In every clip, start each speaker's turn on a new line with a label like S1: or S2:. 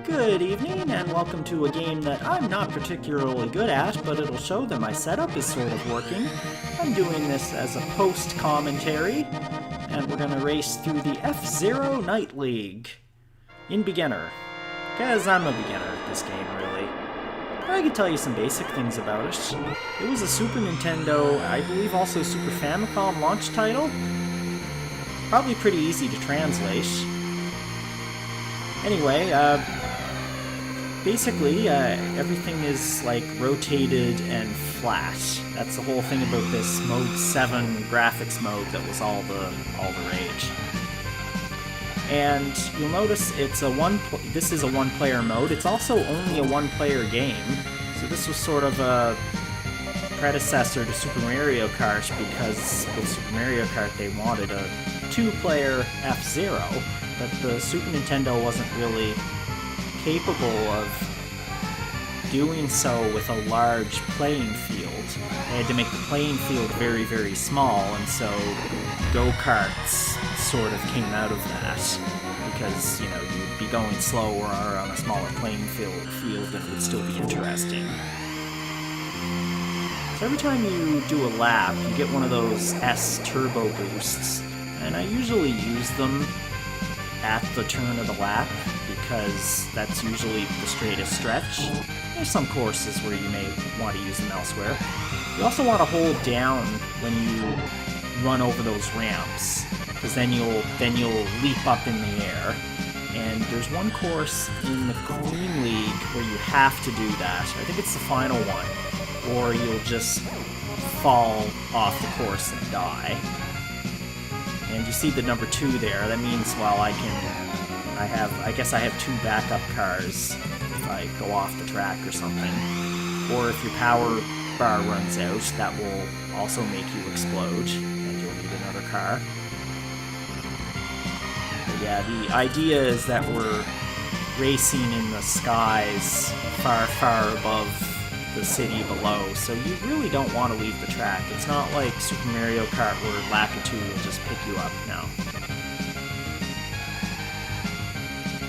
S1: Good evening, and welcome to a game that I'm not particularly good at, but it'll show that my setup is sort of working. I'm doing this as a post-commentary, and we're gonna race through the F-Zero Night League. In beginner. Because I'm a beginner at this game, really. But I can tell you some basic things about it. It was a Super Nintendo, I believe also Super Famicom launch title. Probably pretty easy to translate. Anyway, basically, everything is, like, rotated and flat. That's the whole thing about this Mode 7 graphics mode that was all the rage. And you'll notice it's this is a one-player mode. It's also only a one-player game. So this was sort of a predecessor to Super Mario Kart, because with Super Mario Kart they wanted a two-player F-Zero, but the Super Nintendo wasn't really capable of doing so with a large playing field. They had to make the playing field very, very small, and so go-karts sort of came out of that, because, you know, you'd be going slower on a smaller playing field and it would still be interesting. So every time you do a lap, you get one of those S turbo boosts, and I usually use them at the turn of the lap, because that's usually the straightest stretch. There's some courses where you may want to use them elsewhere. You also want to hold down when you run over those ramps, because then you'll leap up in the air. And there's one course in the Queen League where you have to do that. I think it's the final one, or you'll just fall off the course and die. And you see the number 2 there. That means, well, I guess I have 2 backup cars if I go off the track or something. Or if your power bar runs out, that will also make you explode, and you'll need another car. But yeah, the idea is that we're racing in the skies far, far above the city below, so you really don't want to leave the track. It's not like Super Mario Kart where Lakitu will just pick you up now.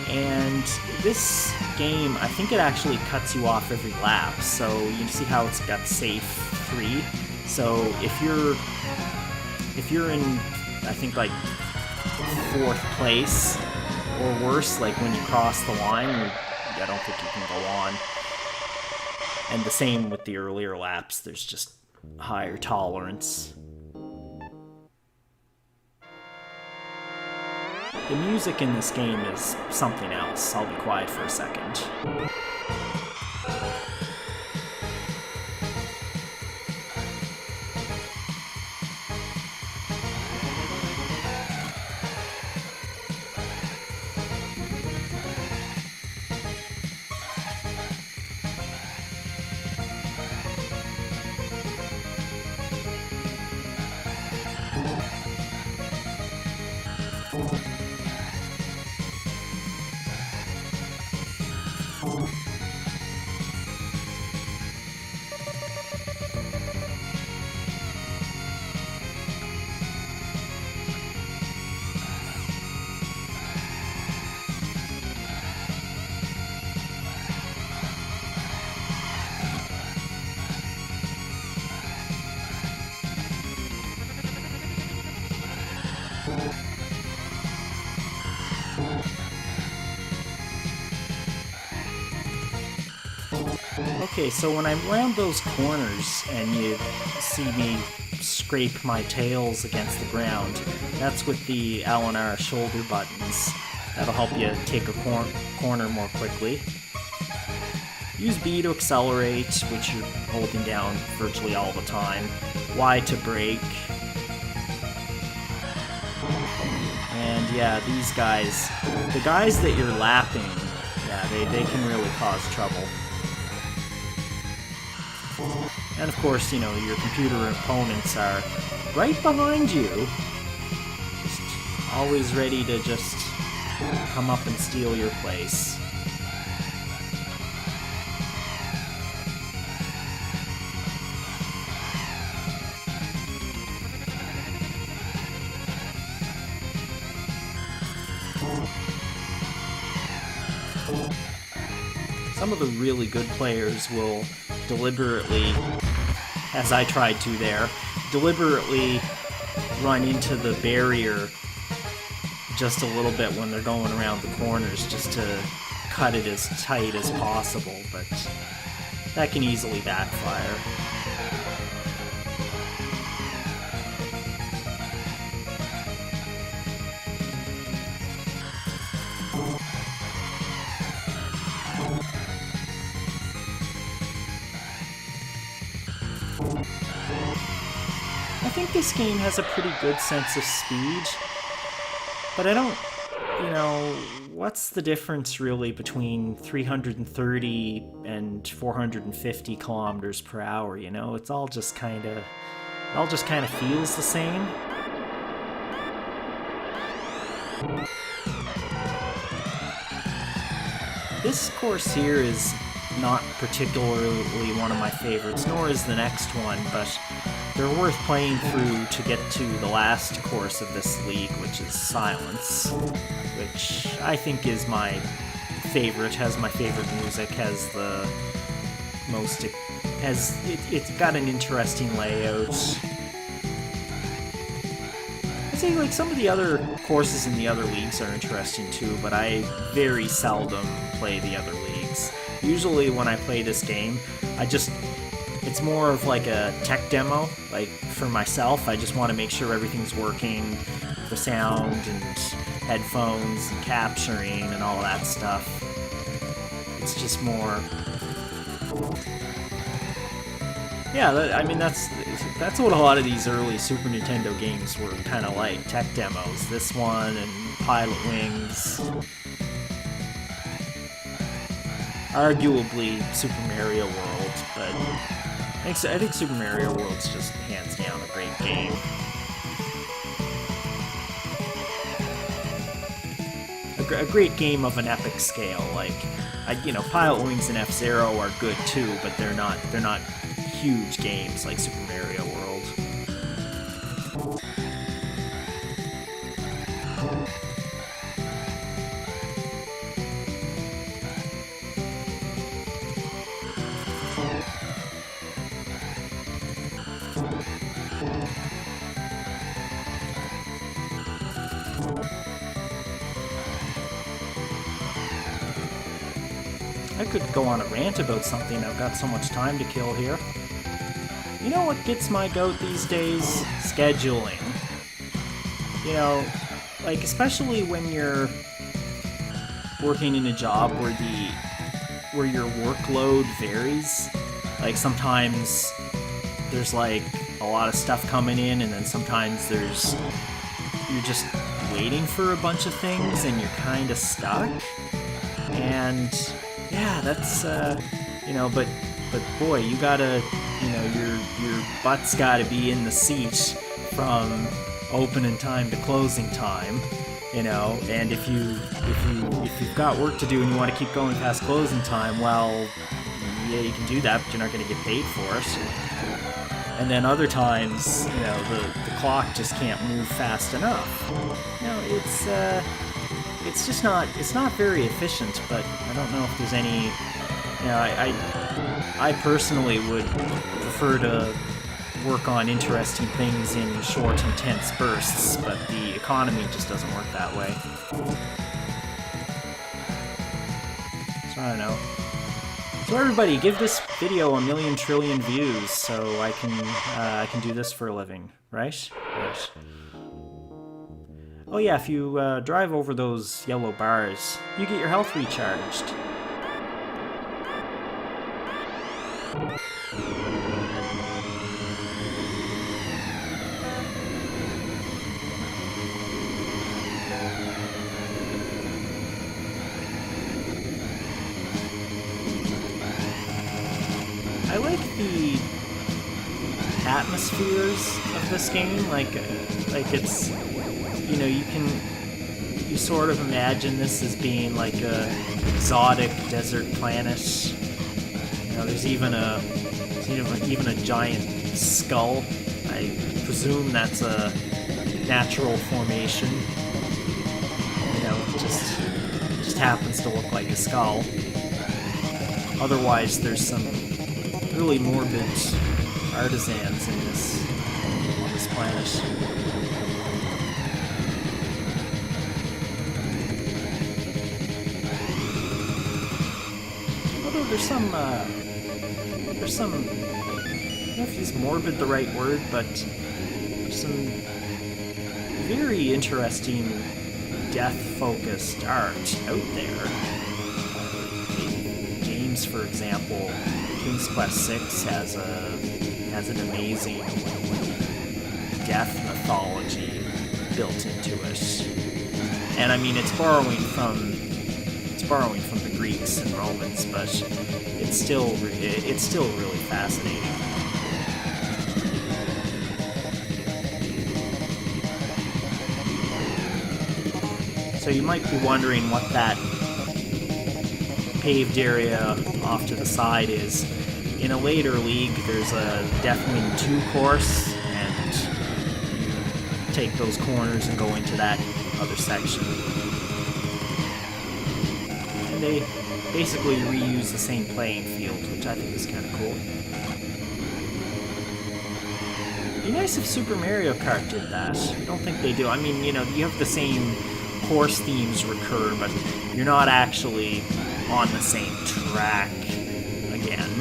S1: And this game, I think it actually cuts you off every lap, so you see how it's got safe 3. So if you're in, I think, like 4th place or worse, like when you cross the line, I don't think you can go on. And the same with the earlier laps, there's just higher tolerance. The music in this game is something else. I'll be quiet for a second. Okay, so when I'm around those corners and you see me scrape my tails against the ground, that's with the L and R shoulder buttons. That'll help you take a corner more quickly. Use B to accelerate, which you're holding down virtually all the time. Y to brake. And yeah, these guys, the guys that you're lapping, yeah, they can really cause trouble. And of course, you know, your computer opponents are right behind you, just always ready to just come up and steal your place. some of the really good players will deliberately, as I tried to there, deliberately run into the barrier just a little bit when they're going around the corners just to cut it as tight as possible, but that can easily backfire. I think this game has a pretty good sense of speed, but I don't, what's the difference really between 330 and 450 kilometers per hour, It's all just kind of, feels the same. This course here is not particularly one of my favorites, nor is the next one, but they're worth playing through to get to the last course of this league, which is Silence, which I think is my favorite, has my favorite music, has the most, it's got an interesting layout. I'd say like some of the other courses in the other leagues are interesting too, but I very seldom play the other leagues. Usually when I play this game, it's more of like a tech demo, like for myself. I just want to make sure everything's working, the sound and headphones and capturing and all that stuff. It's just more... Yeah, that's what a lot of these early Super Nintendo games were kind of like, tech demos. This one and Pilot Wings. Arguably Super Mario World, but I think Super Mario World's just hands down a great game. A great game of an epic scale. Like, Pilot Wings and F-Zero are good too, but they're not huge games like Super Mario World. I could go on a rant about something. I've got so much time to kill here. You know what gets my goat these days? Scheduling. Like, especially when you're working in a job where your workload varies. Like, sometimes there's like a lot of stuff coming in, and then sometimes you're just waiting for a bunch of things and you're kind of stuck. And yeah, that's but boy, you gotta, your butt's gotta be in the seat from opening time to closing time, and if you've got work to do and you want to keep going past closing time, well, yeah, you can do that, but you're not going to get paid for it. And then other times, the clock just can't move fast enough. It's just not very efficient, but I don't know if there's any, I personally would prefer to work on interesting things in short, intense bursts, but the economy just doesn't work that way. So I don't know. So everybody, give this video 1,000,000 trillion views so I can do this for a living, right? Right. Oh yeah, if you drive over those yellow bars, you get your health recharged. I like the atmospheres of this game, like it's, you sort of imagine this as being like a exotic desert planet. There's even a giant skull. I presume that's a natural formation. It just happens to look like a skull. Otherwise, there's some really morbid artisans in this on this planet. Although there's some, I don't know if he's morbid the right word, but there's some very interesting death-focused art out there. Games, for example, King's Quest 6 has an amazing death mythology built into it, and I mean it's borrowing from the Greeks and Romans, but it's still really fascinating. So you might be wondering what that paved area off to the side is. In a later league, there's a Deathwing 2 course, and you take those corners and go into that other section. And they basically reuse the same playing field, which I think is kind of cool. It'd be nice if Super Mario Kart did that. I don't think they do. I mean, you know, you have the same course themes recur, but you're not actually on the same track again.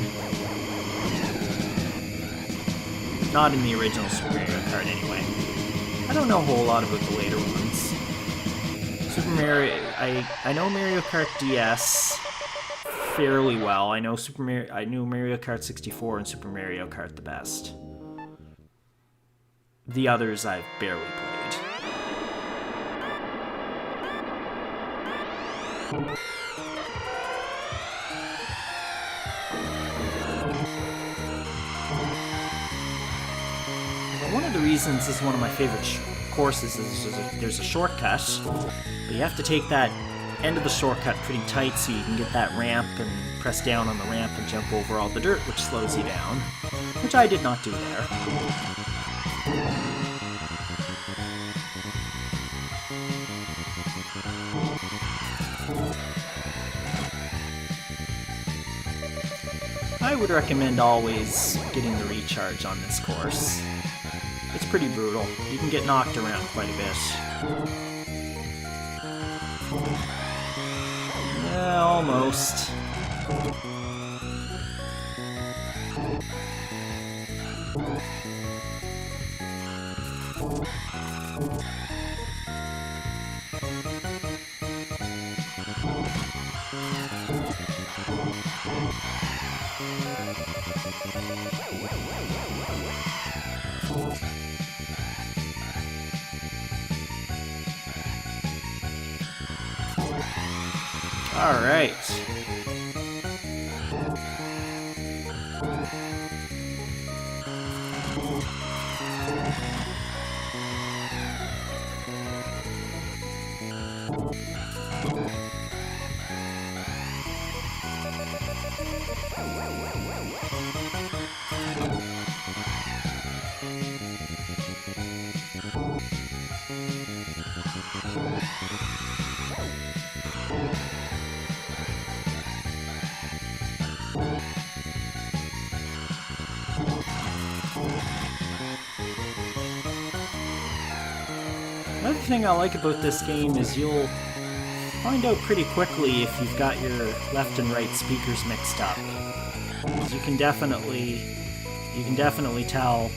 S1: Not in the original Super Mario Kart, anyway. I don't know a whole lot about the later ones. Super Mario... I know Mario Kart DS fairly well. I knew Mario Kart 64 and Super Mario Kart the best. The others I've barely played. One of the reasons this is one of my favorite courses is there's a shortcut, but you have to take that end of the shortcut pretty tight so you can get that ramp and press down on the ramp and jump over all the dirt, which slows you down, which I did not do there. I would recommend always getting the recharge on this course. It's pretty brutal. You can get knocked around quite a bit. Yeah, almost. All right. Another thing I like about this game is you'll find out pretty quickly if you've got your left and right speakers mixed up. You can definitely tell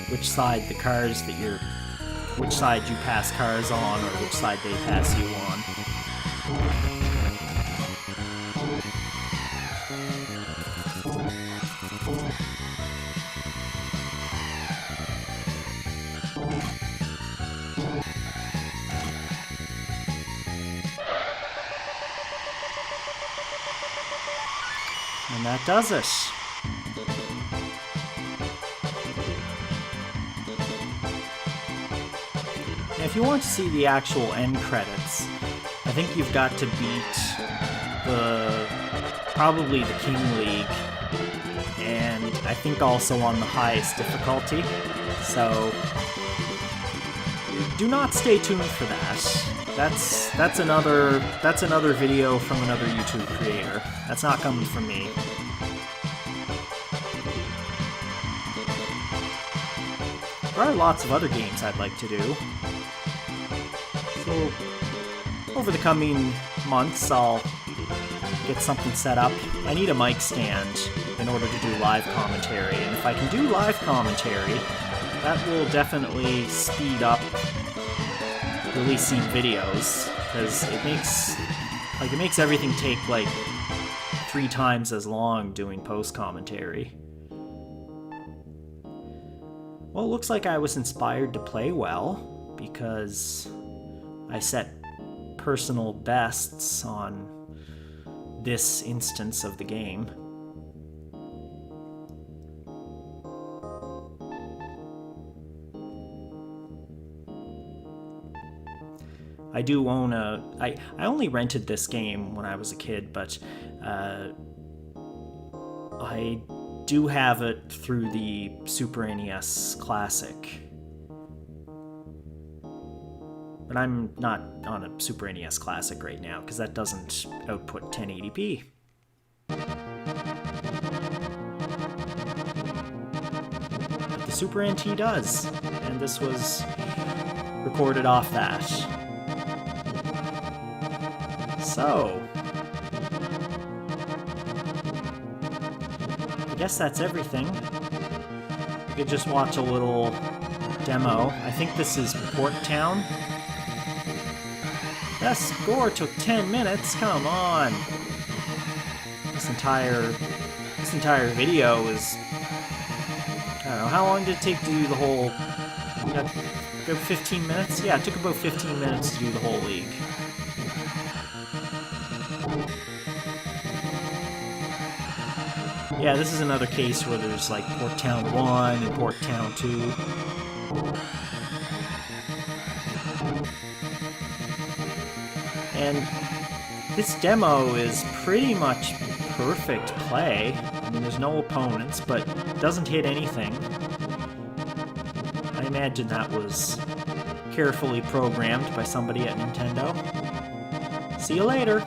S1: which side you pass cars on or which side they pass you on. And that does it. And if you want to see the actual end credits, I think you've got to beat probably the King League, and I think also on the highest difficulty. So do not stay tuned for that. That's another video from another YouTube creator. That's not coming from me. There are lots of other games I'd like to do. So, over the coming months, I'll get something set up. I need a mic stand in order to do live commentary, and if I can do live commentary, that will definitely speed up releasing videos, because it makes everything take like 3 times as long doing post commentary. Well, it looks like I was inspired to play well, because I set personal bests on this instance of the game. I do own I only rented this game when I was a kid, but I do have it through the Super NES Classic. But I'm not on a Super NES Classic right now, because that doesn't output 1080p. But the Super NT does, and this was recorded off that. So, I guess that's everything. You could just watch a little demo. I think this is Port Town. That score took 10 minutes, come on! This entire video is... I don't know, how long did it take to do the whole... About 15 minutes? Yeah, it took about 15 minutes to do the whole league. Yeah, this is another case where there's like Port Town 1 and Port Town 2. And this demo is pretty much perfect play. I mean, there's no opponents, but it doesn't hit anything. I imagine that was carefully programmed by somebody at Nintendo. See you later!